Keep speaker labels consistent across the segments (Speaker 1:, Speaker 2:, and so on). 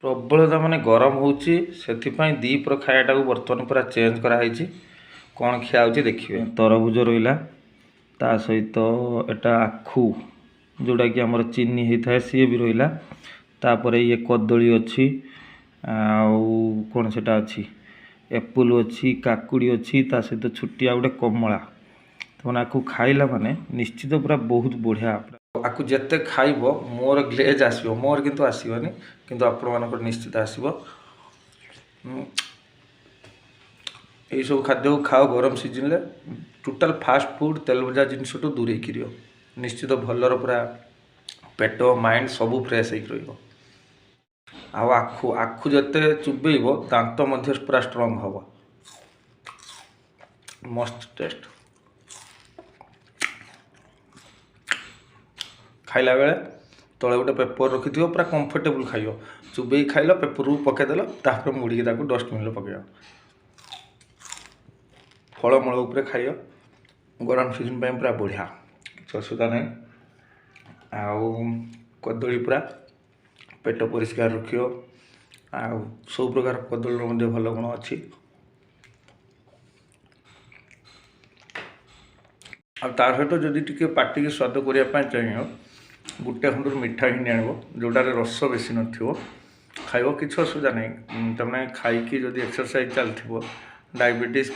Speaker 1: प्रबल मैंने गरम होची दीपर खायाटा को बर्तमान पूरा चेंज कराई कौन खिया देखिए तरभुज रहा ता सहित एटा आखु जोटा कि आमर चीनी होता है सी भी रहा तापर ये कदली अच्छी कौन से अच्छी एप्पल अच्छी काकुड़ी अच्छी ता सहित छुटिया गोटे कमला तो आपको खाइला माने निश्चित पूरा बहुत बढ़िया आपको जिते खाइब मोर ग्लेज आसो मोर किंतु आसोनी किंतु आपण निश्चित आसो यही सब खाद्य खाओ गरम सीजन टोटाल फास्ट फूड तेल भजा जिनस दूरे की निश्चित भलर पूरा पेट माइंड सब फ्रेश हो आखु आखु जिते चुबेब दांत पूरा स्ट्रंग हम मस्त टेस्ट खाइला बेले तले गोटे पेपर रखि पूरा कंफर्टेबल खाइयो चुबे खाइल पेपर पकईदेल तापर मुड़ी डस्टबिन पकड़ फलमूल उपर खाइयो गरम सीजन पूरा बढ़िया किसी असुविधा नहीं कदली पूरा पेट परिष्कार रखियो सब प्रकार कदली भल गुण अच्छी सहित जदि टी पार्टी की स्वाद करने चाहिए गोटे खंड मिठा घिनी आण जोटार रस बेसी न खाइब किसी असुविधा नहीं तमें खाई जदि एक्सरसाइज चलती डायबिटीज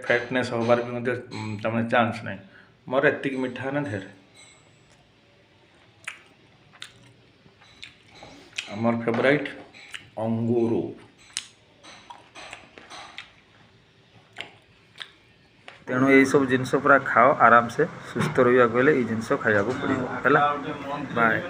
Speaker 1: फैटनेस हबार भी तमें चांस नहीं मोर एतिक मिठा ना ढेर आमर फेवराइट अंगूर तेणु यही सब जिनस पूरा खाओ आराम से सुस्थ रहा ये जिनस खाया पड़ो है बाय।